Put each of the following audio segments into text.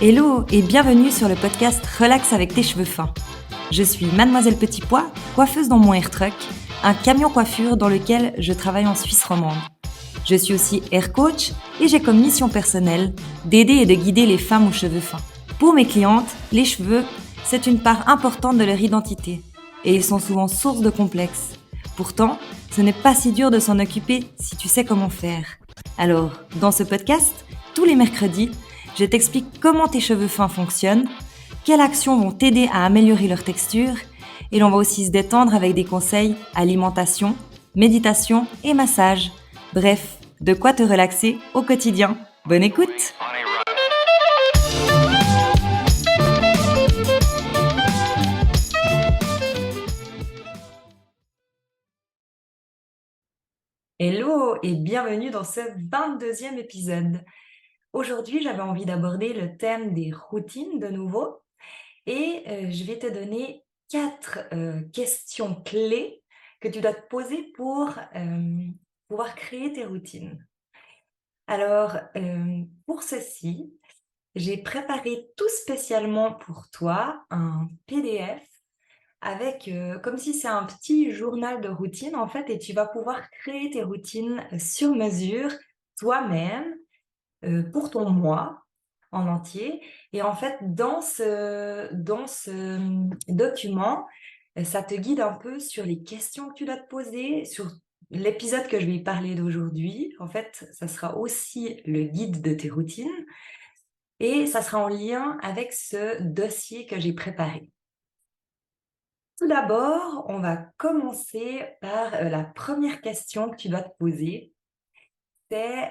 Hello et bienvenue sur le podcast Relax avec tes cheveux fins. Je suis Mademoiselle Petit Pois, coiffeuse dans mon air truck, un camion coiffure dans lequel je travaille en Suisse romande. Je suis aussi hair coach et j'ai comme mission personnelle d'aider et de guider les femmes aux cheveux fins. Pour mes clientes, les cheveux, c'est une part importante de leur identité et ils sont souvent source de complexes. Pourtant, ce n'est pas si dur de s'en occuper si tu sais comment faire. Alors, dans ce podcast, tous les mercredis, je t'explique comment tes cheveux fins fonctionnent, quelles actions vont t'aider à améliorer leur texture, et l'on va aussi se détendre avec des conseils alimentation, méditation et massage. Bref, de quoi te relaxer au quotidien. Bonne écoute! Hello et bienvenue dans ce 22e épisode. Aujourd'hui, j'avais envie d'aborder le thème des routines de nouveau et je vais te donner 4 questions clés que tu dois te poser pour pouvoir créer tes routines. Alors, pour ceci, j'ai préparé tout spécialement pour toi un PDF avec, comme si c'est un petit journal de routine en fait et tu vas pouvoir créer tes routines sur mesure toi-même pour ton mois en entier. Et en fait, dans ce document, ça te guide un peu sur les questions que tu dois te poser, sur l'épisode que je vais parler d'aujourd'hui. En fait, ça sera aussi le guide de tes routines et ça sera en lien avec ce dossier que j'ai préparé. Tout d'abord, on va commencer par la première question que tu dois te poser. C'est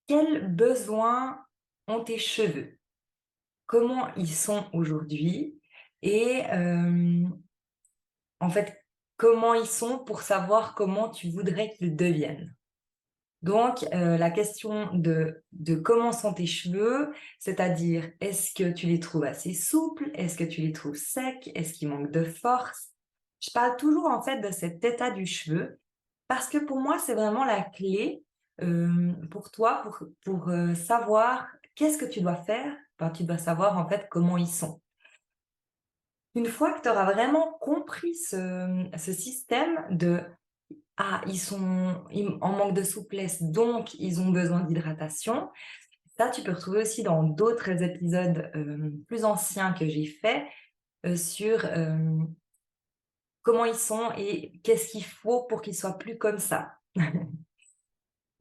quels besoins ont tes cheveux? Comment ils sont aujourd'hui? Et en fait, comment ils sont pour savoir comment tu voudrais qu'ils deviennent? Donc, la question de comment sont tes cheveux, c'est-à-dire est-ce que tu les trouves assez souples? Est-ce que tu les trouves secs? Est-ce qu'ils manquent de force? Je parle toujours en fait de cet état du cheveu parce que pour moi, c'est vraiment la clé, pour toi pour savoir qu'est-ce que tu dois faire? Ben, tu dois savoir en fait comment ils sont. Une fois que tu auras vraiment compris ce système de: «Ah, ils en manque de souplesse, donc ils ont besoin d'hydratation». Ça, tu peux retrouver aussi dans d'autres épisodes, plus anciens que j'ai faits, sur, comment ils sont et qu'est-ce qu'il faut pour qu'ils soient plus comme ça.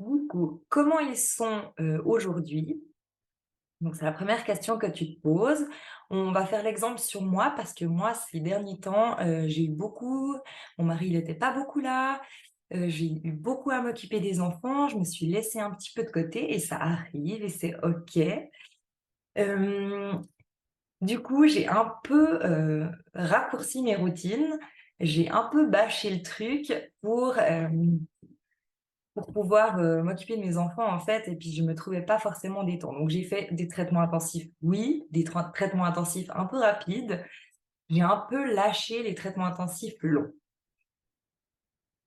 Du coup, comment ils sont, aujourd'hui? Donc c'est la première question que tu te poses. On va faire l'exemple sur moi parce que moi, ces derniers temps, j'ai eu beaucoup mon mari, il était pas beaucoup là, j'ai eu beaucoup à m'occuper des enfants, je me suis laissée un petit peu de côté et ça arrive et c'est OK. Hem, du coup, j'ai un peu, raccourci mes routines, j'ai un peu bâché le truc pour pouvoir, m'occuper de mes enfants, en fait et puis je me trouvais pas forcément des temps. Donc j'ai fait des traitements intensifs, oui, des traitements intensifs un peu rapides. J'ai un peu lâché les traitements intensifs longs.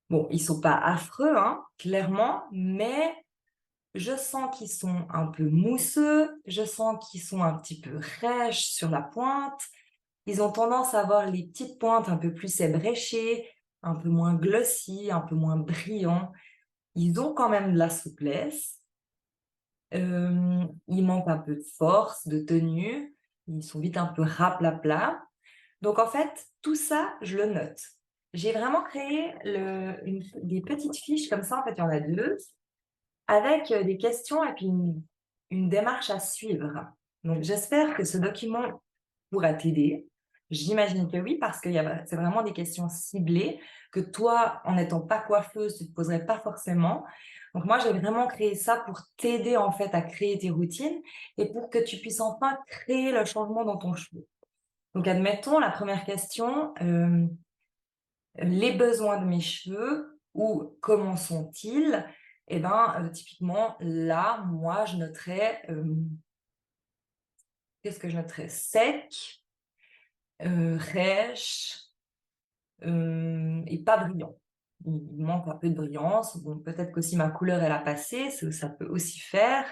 Bon, ils sont pas affreux, hein, clairement, mais je sens qu'ils sont un peu mousseux, je sens qu'ils sont un petit peu rêches sur la pointe. Ils ont tendance à avoir les petites pointes un peu plus ébréchées, un peu moins glossy, un peu moins brillants. Ils ont quand même de la souplesse. Ils manquent un peu de force, de tenue, ils sont vite un peu raplapla. Donc en fait, tout ça, je le note. J'ai vraiment créé des petites fiches comme ça, en fait, il y en a 2, avec, des questions et puis une démarche à suivre. Donc j'espère que ce document pourra t'aider. J'imagine que oui, parce c'est vraiment des questions ciblées que toi, en n'étant pas coiffeuse, tu ne te poserais pas forcément. Donc moi, j'ai vraiment créé ça pour t'aider, en fait, à créer tes routines et pour que tu puisses enfin créer le changement dans ton cheveu. Donc admettons la première question, les besoins de mes cheveux ou comment sont-ils? Et ben, typiquement là, moi, je noterais, qu'est-ce que je noterais? Sec, rêche, et pas brillant. Il manque un peu de brillance. Bon, peut-être qu'aussi ma couleur, elle a passé, ça peut aussi faire.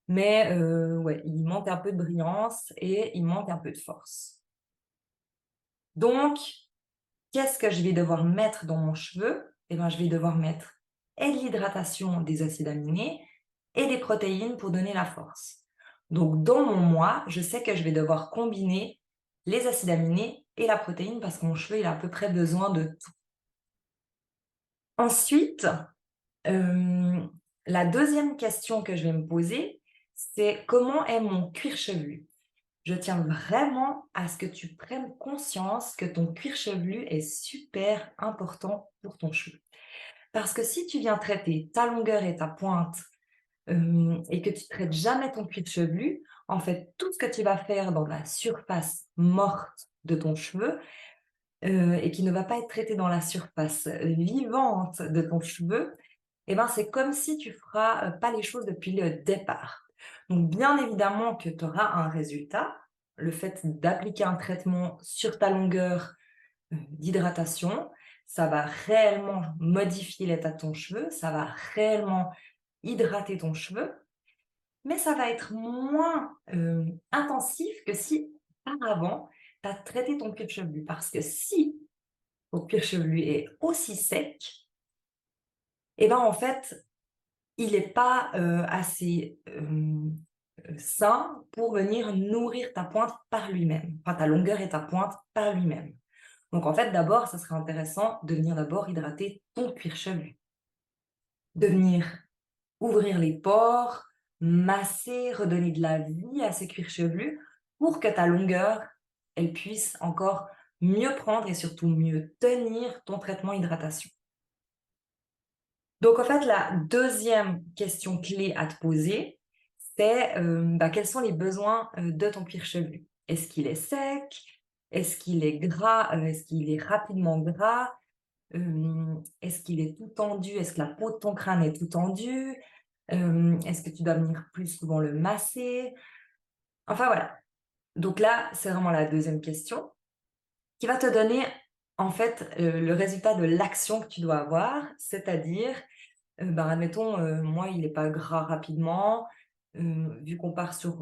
mais ouais, il manque un peu de brillance et il manque un peu de force. Donc, qu'est-ce que je vais devoir mettre dans mon cheveu? Eh ben, je vais devoir mettre et de l'hydratation, des acides aminés et des protéines pour donner la force. Donc, dans mon mois, je sais que je vais devoir combiner les acides aminés et la protéine parce que mon cheveu, il a à peu près besoin de tout. Ensuite, euh, la deuxième question que je vais me poser, c'est comment est mon cuir chevelu? Je tiens vraiment à ce que tu prennes conscience que ton cuir chevelu est super important pour ton cheveu. Parce que si tu viens traiter ta longueur et ta pointe, et que tu traites jamais ton cuir chevelu, en fait, tout ce que tu vas faire dans la surface morte de ton cheveu, et qui ne va pas être traité dans la surface, vivante de ton cheveu, eh ben, c'est comme si tu feras, pas les choses depuis le départ. Donc bien évidemment que tu auras un résultat. Le fait d'appliquer un traitement sur ta longueur, d'hydratation, ça va réellement modifier l'état de ton cheveu, ça va réellement hydrater ton cheveu, mais ça va être moins, intensif que si auparavant tu as traité ton cuir chevelu. Parce que si ton cuir chevelu est aussi sec, et ben, en fait, il n'est pas, assez, sain pour venir nourrir ta pointe par lui-même, enfin ta longueur et ta pointe par lui-même. Donc en fait, d'abord, ça serait intéressant de venir d'abord hydrater ton cuir chevelu, de venir ouvrir les pores, masser, redonner de la vie à ces cuirs chevelus pour que ta longueur, elle puisse encore mieux prendre et surtout mieux tenir ton traitement hydratation. Donc en fait, la deuxième question clé à te poser, c'est quels sont les besoins de ton cuir chevelu? Est-ce qu'il est sec? Est-ce qu'il est gras? Est-ce qu'il est rapidement gras? Est-ce qu'il est tout tendu? Est-ce que la peau de ton crâne est tout tendue? Est-ce que tu dois venir plus souvent le masser? Enfin voilà. Donc là, c'est vraiment la deuxième question qui va te donner en fait le résultat de l'action que tu dois avoir, c'est-à-dire admettons, moi, il est pas gras rapidement, vu qu'on part sur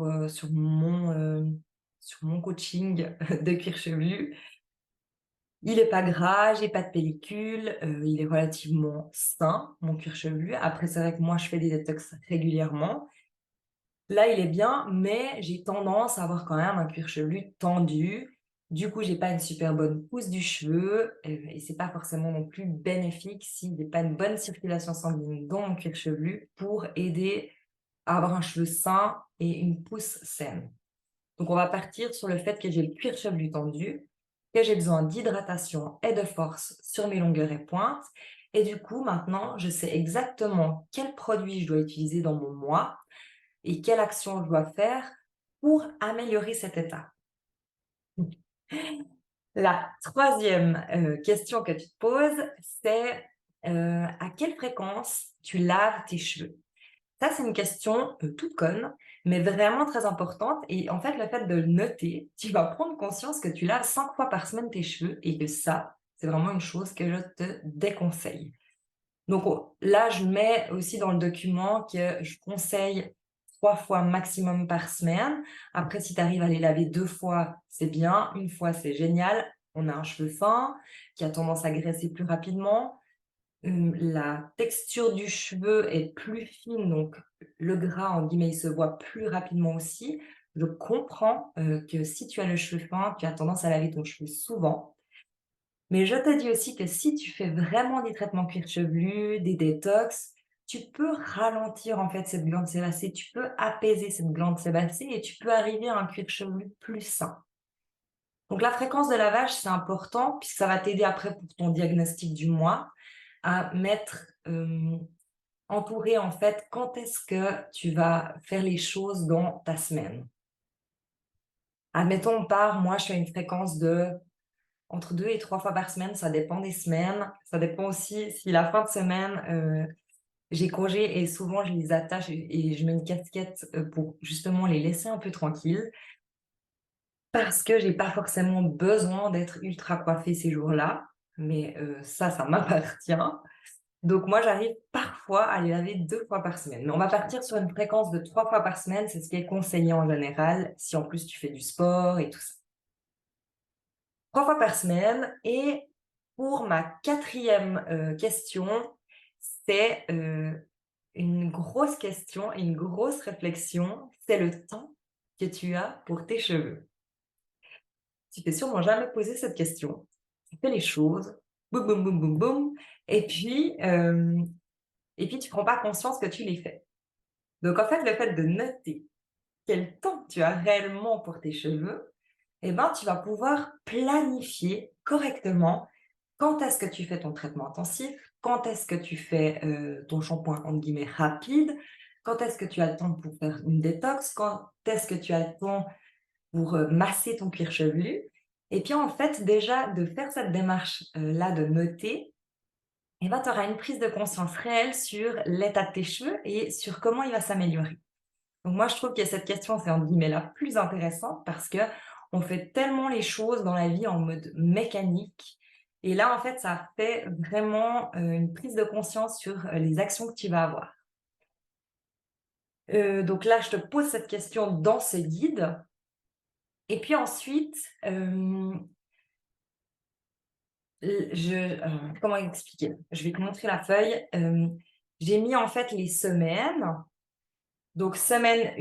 mon coaching de cuir chevelu. Il est pas gras, j'ai pas de pellicule, il est relativement sain, mon cuir chevelu. Après, c'est vrai que moi, je fais des détox régulièrement. Là, il est bien, mais j'ai tendance à avoir quand même un cuir chevelu tendu. Du coup, j'ai pas une super bonne pousse du cheveu, et c'est pas forcément non plus bénéfique si j'ai pas une bonne circulation sanguine dans mon cuir chevelu pour aider à avoir un cheveu sain et une pousse saine. Donc, on va partir sur le fait que j'ai le cuir chevelu tendu, que j'ai besoin d'hydratation et de force sur mes longueurs et pointes. Et du coup, maintenant, je sais exactement quel produit je dois utiliser dans mon mois et quelle action je dois faire pour améliorer cet état. La troisième question que tu te poses, c'est à quelle fréquence tu laves tes cheveux? Ça, c'est une question toute conne, mais vraiment très importante. Et en fait, le fait de le noter, tu vas prendre conscience que tu laves 5 fois par semaine tes cheveux et que ça, c'est vraiment une chose que je te déconseille. Donc là, je mets aussi dans le document que je conseille 3 fois maximum par semaine. Après, si tu arrives à les laver 2 fois, c'est bien. Une fois, c'est génial. On a un cheveu fin qui a tendance à graisser plus rapidement. La texture du cheveu est plus fine, donc le gras, en guillemets, il se voit plus rapidement aussi. Je comprends, que si tu as le cheveu fin, tu as tendance à laver ton cheveu souvent. Mais je te dis aussi que si tu fais vraiment des traitements cuir chevelu, des détox, tu peux ralentir en fait cette glande sébacée, tu peux apaiser cette glande sébacée et tu peux arriver à un cuir chevelu plus sain. Donc la fréquence de lavage, c'est important puisque ça va t'aider après pour ton diagnostic du mois à mettre, entourer en fait quand est-ce que tu vas faire les choses dans ta semaine. Admettons, moi je fais une fréquence de entre 2 et 3 fois par semaine, ça dépend des semaines. Ça dépend aussi si la fin de semaine, j'ai congé et souvent je les attache et je mets une casquette, pour justement les laisser un peu tranquilles. Parce que j'ai pas forcément besoin d'être ultra coiffée ces jours-là, mais ça m'appartient. Donc moi, j'arrive parfois à les laver 2 fois par semaine. Mais on va partir sur une fréquence de 3 fois par semaine, c'est ce qui est conseillé en général, si en plus tu fais du sport et tout ça. 3 fois par semaine et pour ma quatrième question, c'est, une grosse question et une grosse réflexion, c'est le temps que tu as pour tes cheveux. Tu t'es sûrement jamais posé cette question. Tu fais les choses, boum, boum, boum, boum, boum, et puis tu prends pas conscience que tu les fais. Donc en fait, le fait de noter quel temps tu as réellement pour tes cheveux, eh ben, tu vas pouvoir planifier correctement quand est-ce que tu fais ton traitement intensif, quand est-ce que tu fais ton shampoing entre guillemets rapide, quand est-ce que tu as le temps pour faire une détox, quand est-ce que tu as le temps pour masser ton cuir chevelu. Et puis en fait, déjà de faire cette démarche là de noter, eh ben, tu auras une prise de conscience réelle sur l'état de tes cheveux et sur comment il va s'améliorer. Donc moi, je trouve que cette question, c'est entre guillemets la plus intéressante parce que on fait tellement les choses dans la vie en mode mécanique. Et là, en fait, ça fait vraiment une prise de conscience sur les actions que tu vas avoir. Donc là, je te pose cette question dans ce guide. Et puis ensuite, comment expliquer? Je vais te montrer la feuille. J'ai mis en fait les semaines. Donc semaine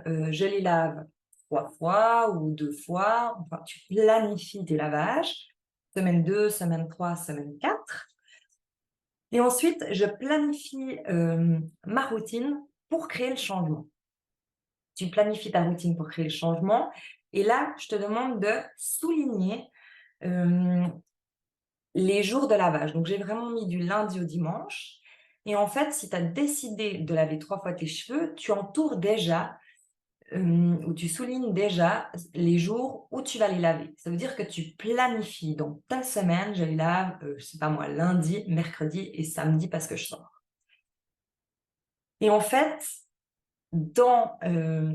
1, je les lave 3 fois ou 2 fois, enfin tu planifies tes lavages. Semaine 2, semaine 3, semaine 4. Et ensuite je planifie, ma routine pour créer le changement. Tu planifies ta routine pour créer le changement et là, je te demande de souligner, hem, les jours de lavage. Donc j'ai vraiment mis du lundi au dimanche et en fait, si tu as décidé de laver 3 fois tes cheveux, tu entoures déjà où tu soulignes déjà les jours où tu vas les laver. Ça veut dire que tu planifies dans ta semaine, je les lave, je sais pas moi, lundi, mercredi et samedi parce que je sors. Et en fait, dans,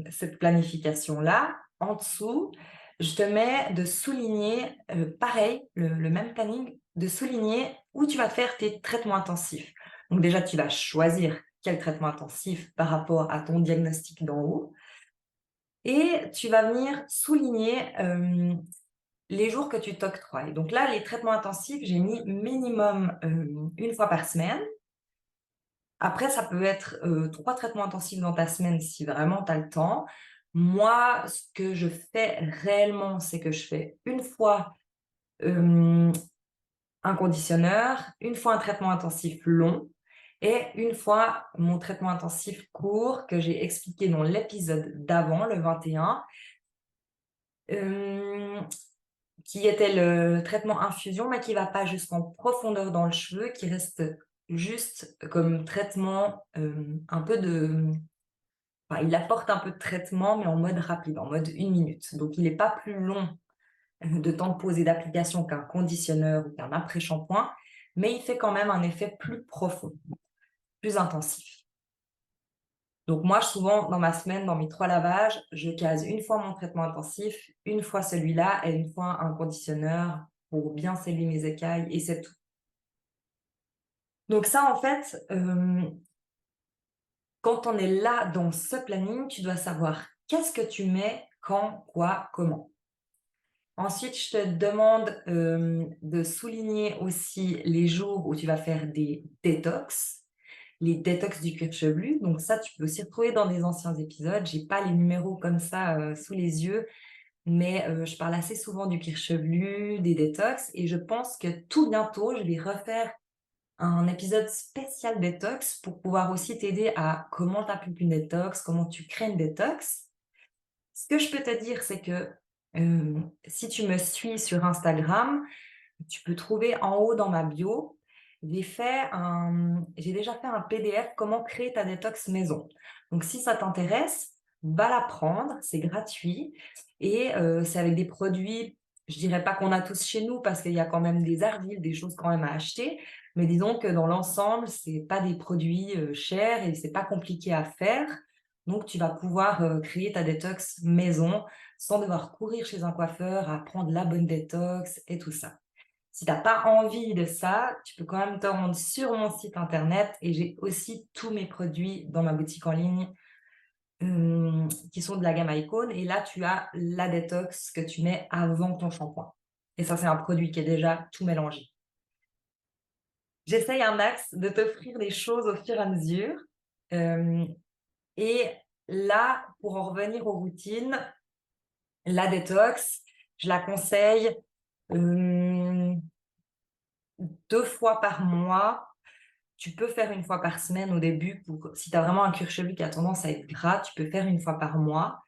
cette planification-là, en dessous, je te mets de souligner, pareil, le même planning, de souligner où tu vas faire tes traitements intensifs. Donc déjà, tu vas choisir quel traitement intensif par rapport à ton diagnostic d'en haut. Et tu vas venir souligner, les jours que tu t'octroies. Donc là, les traitements intensifs, j'ai mis minimum, 1 fois par semaine. Après, ça peut être, 3 traitements intensifs dans ta semaine si vraiment tu as le temps. Moi, ce que je fais réellement, c'est que je fais une fois, hem, un conditionneur, une fois un traitement intensif long et une fois mon traitement intensif court que j'ai expliqué dans l'épisode d'avant, le 21. Hem, qui était le traitement infusion, mais qui va pas jusqu'en profondeur dans le cheveu, qui reste juste comme traitement, un peu de enfin, il apporte un peu de traitement, mais en mode rapide, en mode 1 minute. Donc il est pas plus long, de temps de pose et d'application qu'un conditionneur ou qu'un après-shampoing, mais il fait quand même un effet plus profond, plus intensif. Donc moi, souvent, dans ma semaine, dans mes 3 lavages, je case une fois mon traitement intensif, une fois celui-là et une fois un conditionneur pour bien sceller mes écailles et c'est tout. Donc ça, en fait, quand on est là dans ce planning, tu dois savoir qu'est-ce que tu mets, quand, quoi, comment. Ensuite, je te demande, de souligner aussi les jours où tu vas faire des détox, les détox du cuir chevelu. Donc ça, tu peux aussi retrouver dans des anciens épisodes. J'ai pas les numéros comme ça, sous les yeux, mais je parle assez souvent du cuir chevelu, des détox et je pense que tout bientôt, je vais refaire un épisode spécial détox pour pouvoir aussi t'aider à comment tu appliques une détox, comment tu crées une détox. Ce que je peux te dire, c'est que, si tu me suis sur Instagram, tu peux trouver en haut dans ma bio, j'ai déjà fait un PDF comment créer ta détox maison. Donc si ça t'intéresse, va la prendre, c'est gratuit et c'est avec des produits, je dirais pas qu'on a tous chez nous parce qu'il y a quand même des argiles, des choses quand même à acheter, mais disons que dans l'ensemble, c'est pas des produits, chers et c'est pas compliqué à faire. Donc tu vas pouvoir, créer ta détox maison sans devoir courir chez un coiffeur à prendre la bonne détox et tout ça. Si tu as pas envie de ça, tu peux quand même te rendre sur mon site internet et j'ai aussi tous mes produits dans ma boutique en ligne, qui sont de la gamme Icon et là, tu as la détox que tu mets avant ton shampoing et ça, c'est un produit qui est déjà tout mélangé. J'essaye un max de t'offrir des choses au fur et à mesure, hem et là, pour en revenir aux routines, la détox, je la conseille, hem, 2 fois par mois. Tu peux faire une fois par semaine au début pour si tu as vraiment un cuir chevelu qui a tendance à être gras, tu peux faire une fois par mois.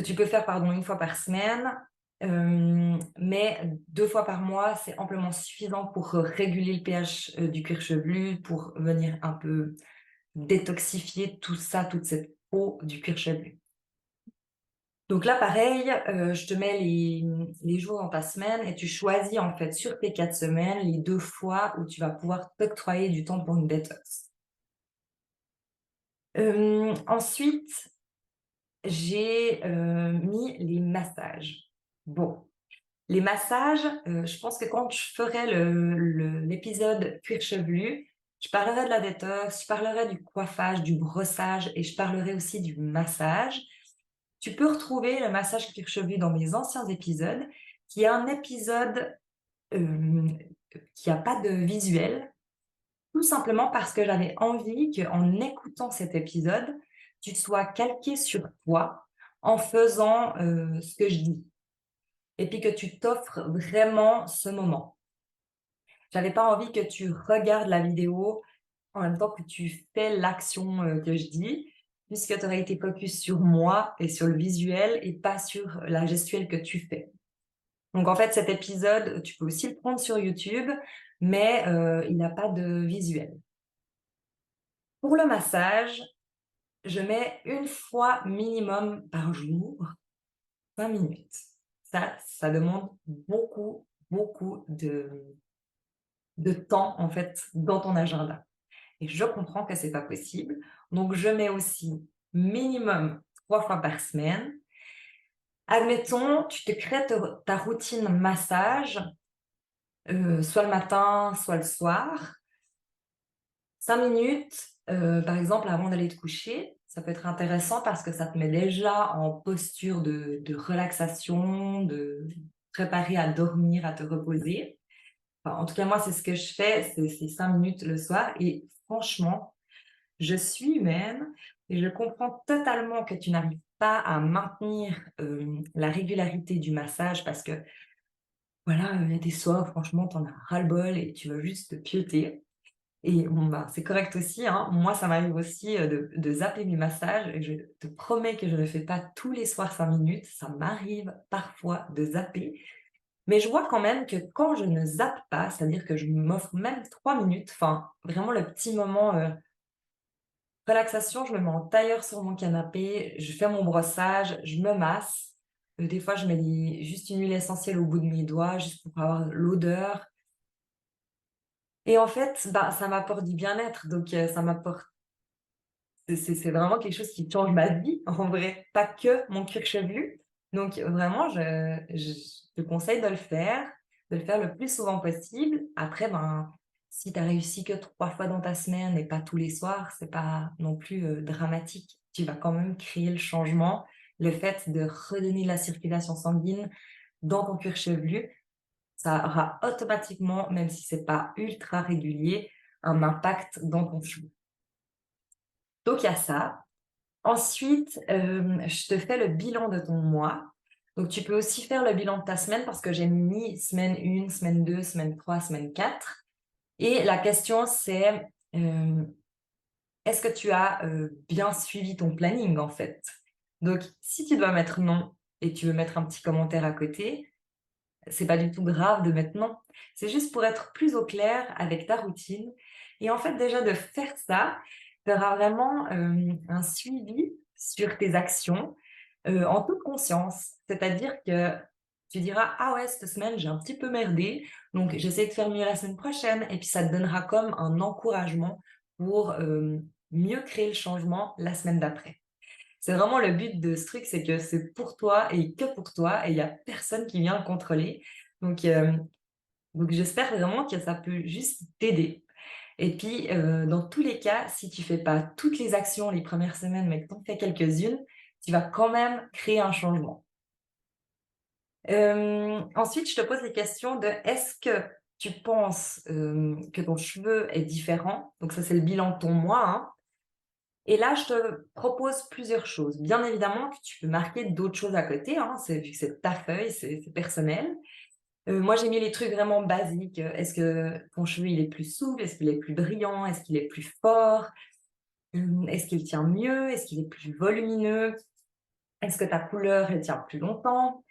Tu peux faire, pardon, une fois par semaine, mais 2 fois par mois, c'est amplement suffisant pour, réguler le pH, du cuir chevelu, pour venir un peu détoxifier tout ça, toute cette peau du cuir chevelu. Donc là, pareil, je te mets les jours dans ta semaine et tu choisis, en fait, sur tes 4 semaines, les 2 fois où tu vas pouvoir t'octroyer du temps pour une détox. Ensuite, j'ai, mis les massages. Bon, les massages, je pense que quand je ferai l'épisode cuir chevelu, je parlerai de la détox, je parlerai du coiffage, du brossage et je parlerai aussi du massage. Tu peux retrouver le massage cuir chevelu dans mes anciens épisodes, qui est un épisode, hem, qui a pas de visuel, tout simplement parce que j'avais envie qu'en écoutant cet épisode, tu sois calqué sur toi en faisant, ce que je dis et puis que tu t'offres vraiment ce moment. J'avais pas envie que tu regardes la vidéo en même temps que tu fais l'action, que je dis, puisque tu aurais été focus sur moi et sur le visuel et pas sur la gestuelle que tu fais. Donc en fait, cet épisode, tu peux aussi le prendre sur YouTube, mais il n'a pas de visuel. Pour le massage, je mets une fois minimum par jour, 20 minutes. Ça demande beaucoup, beaucoup de temps, en fait, dans ton agenda et je comprends que c'est pas possible. Donc je mets aussi minimum 3 fois par semaine. Admettons, tu te crées ta routine massage, soit le matin, soit le soir. 5 minutes, par exemple, avant d'aller te coucher, ça peut être intéressant parce que ça te met déjà en posture de relaxation, de préparer à dormir, à te reposer. Enfin, en tout cas, moi, c'est ce que je fais, c'est ces 5 minutes le soir et franchement, je suis humaine et je comprends totalement que tu n'arrives pas à maintenir, la régularité du massage parce que, voilà, il y a des soirs, franchement, tu en as ras-le-bol et tu veux juste te piauter. Et bon, bah, c'est correct aussi, hein. Moi, ça m'arrive aussi, de zapper mes massages et je te promets que je ne fais pas tous les soirs 5 minutes. Ça m'arrive parfois de zapper, mais je vois quand même que quand je ne zappe pas, c'est-à-dire que je m'offre même 3 minutes, enfin, vraiment le petit moment, relaxation, je me mets en tailleur sur mon canapé, je fais mon brossage, je me masse. Des fois, je mets juste une huile essentielle au bout de mes doigts, juste pour avoir l'odeur et en fait, bah, ça m'apporte du bien-être, donc ça m'apporte c'est vraiment quelque chose qui change ma vie, en vrai, pas que mon cuir chevelu. Donc vraiment, je te conseille de le faire le plus souvent possible. Après, ben, si tu as réussi que 3 fois dans ta semaine et pas tous les soirs, c'est pas non plus, dramatique. Tu vas quand même créer le changement. Le fait de redonner de la circulation sanguine dans ton cuir chevelu, ça aura automatiquement, même si c'est pas ultra régulier, un impact dans ton cheveu. Donc il y a ça. Ensuite, je te fais le bilan de ton mois. Donc tu peux aussi faire le bilan de ta semaine parce que j'ai mis semaine 1, semaine 2, semaine 3, semaine 4. Et la question c'est, est-ce que tu as, bien suivi ton planning en fait? Donc si tu dois mettre non et tu veux mettre un petit commentaire à côté, c'est pas du tout grave de mettre non. C'est juste pour être plus au clair avec ta routine et en fait déjà de faire ça, tu auras vraiment, un suivi sur tes actions, en toute conscience. C'est-à-dire que tu diras: «Ah ouais, cette semaine, j'ai un petit peu merdé, donc j'essaie de faire mieux la semaine prochaine» et puis ça te donnera comme un encouragement pour, mieux créer le changement la semaine d'après. C'est vraiment le but de ce truc, c'est que c'est pour toi et que pour toi et il y a personne qui vient le contrôler. Donc, Donc j'espère vraiment que ça peut juste t'aider. Et puis, dans tous les cas, si tu fais pas toutes les actions les premières semaines, mais que tu en fais quelques-unes, tu vas quand même créer un changement. Ensuite, je te pose les questions de: est-ce que tu penses, que ton cheveu est différent? Donc ça, c'est le bilan de ton mois, hein. Et là, je te propose plusieurs choses. Bien évidemment que tu peux marquer d'autres choses à côté, hein, vu que c'est ta feuille, c'est personnel. Moi, j'ai mis les trucs vraiment basiques. Est-ce que ton cheveu, il est plus souple? Est-ce qu'il est plus brillant? Est-ce qu'il est plus fort? Est-ce qu'il tient mieux? Est-ce qu'il est plus volumineux? Est-ce que ta couleur, elle tient plus longtemps?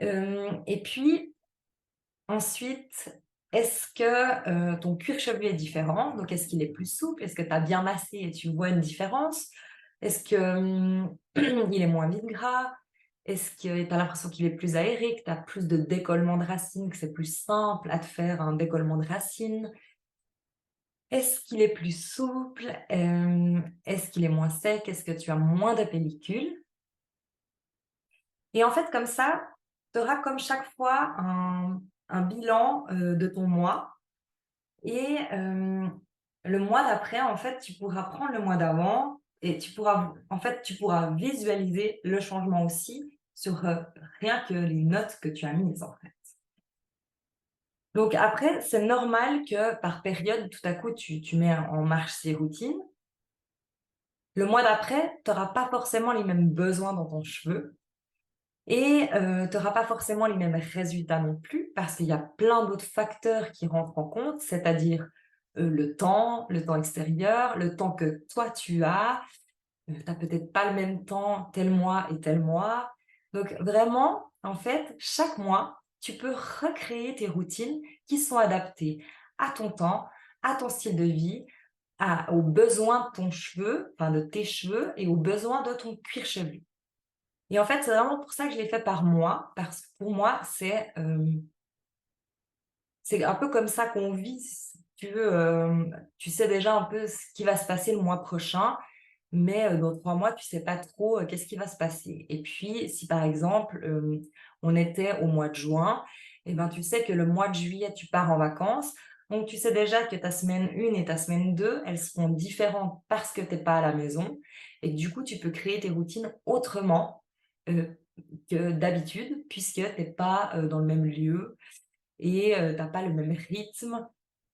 Et puis ensuite, est-ce que, ton cuir chevelu est différent? Donc est-ce qu'il est plus souple? Est-ce que tu as bien massé et tu vois une différence? Est-ce que, il est moins vide gras? Est-ce que tu as l'impression qu'il est plus aéré, que tu as plus de décollement de racines, que c'est plus simple à te faire un décollement de racines? Est-ce qu'il est plus souple? Est-ce qu'il est moins sec? Est-ce que tu as moins de pellicule? Et en fait, comme ça, tu auras comme chaque fois un bilan, de ton mois et le mois d'après, en fait, tu pourras prendre le mois d'avant et tu pourras visualiser le changement aussi sur, rien que les notes que tu as mises, en fait. Donc après, c'est normal que par période, tout à coup, tu mets en marche ces routines. Le mois d'après, tu auras pas forcément les mêmes besoins dans ton cheveu. Et tu auras pas forcément les mêmes résultats non plus, parce qu'il y a plein d'autres facteurs qui rentrent en compte, c'est-à-dire, le temps extérieur, le temps que toi tu as. Tu as peut-être pas le même temps tel mois et tel mois. Donc vraiment, en fait, chaque mois, tu peux recréer tes routines qui sont adaptées à ton temps, à ton style de vie, aux besoins de ton cheveu, enfin de tes cheveux et aux besoins de ton cuir chevelu. Et en fait, c'est vraiment pour ça que je l'ai fait par mois, parce que pour moi, c'est un peu comme ça qu'on vit, si tu veux, tu sais déjà un peu ce qui va se passer le mois prochain, mais dans 3 mois, tu sais pas trop, qu'est-ce qui va se passer. Et puis, si par exemple, on était au mois de juin, et ben, tu sais que le mois de juillet, tu pars en vacances, donc tu sais déjà que ta semaine 1 et ta semaine 2, elles seront différentes parce que tu es pas à la maison et que du coup, tu peux créer tes routines autrement, heu, que d'habitude puisque tu es pas, dans le même lieu et tu pas le même rythme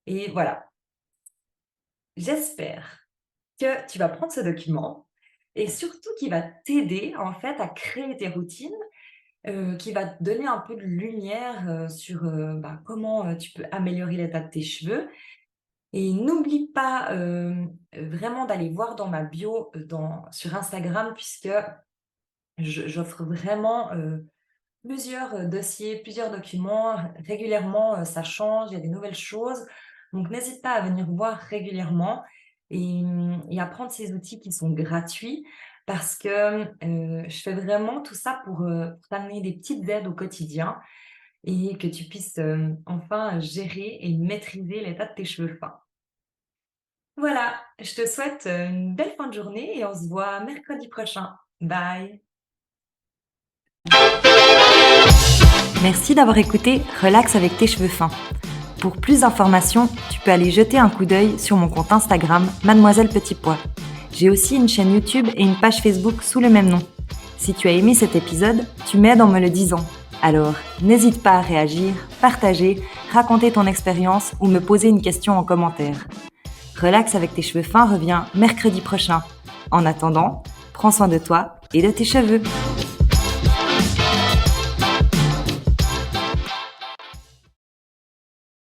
et voilà. J'espère que tu vas prendre ce document et surtout qu'il va t'aider, en fait, à créer tes routines, qui va te donner un peu de lumière, sur, comment, tu peux améliorer l'état de tes cheveux et n'oublie pas, vraiment d'aller voir dans ma bio, sur Instagram puisque j'offre vraiment, plusieurs, dossiers, plusieurs documents. Régulièrement, ça change, il y a des nouvelles choses. Donc n'hésite pas à venir voir régulièrement et à prendre ces outils qui sont gratuits parce que, je fais vraiment tout ça pour t'amener des petites aides au quotidien et que tu puisses, enfin gérer et maîtriser l'état de tes cheveux fins. Voilà, je te souhaite, une belle fin de journée et on se voit mercredi prochain. Bye. Merci d'avoir écouté Relax avec tes cheveux fins. Pour plus d'informations, tu peux aller jeter un coup d'œil sur mon compte Instagram Mademoiselle Petit Pois. J'ai aussi une chaîne YouTube et une page Facebook sous le même nom. Si tu as aimé cet épisode, tu m'aides en me le disant. Alors, n'hésite pas à réagir, partager, raconter ton expérience ou me poser une question en commentaire. Relax avec tes cheveux fins revient mercredi prochain. En attendant, prends soin de toi et de tes cheveux.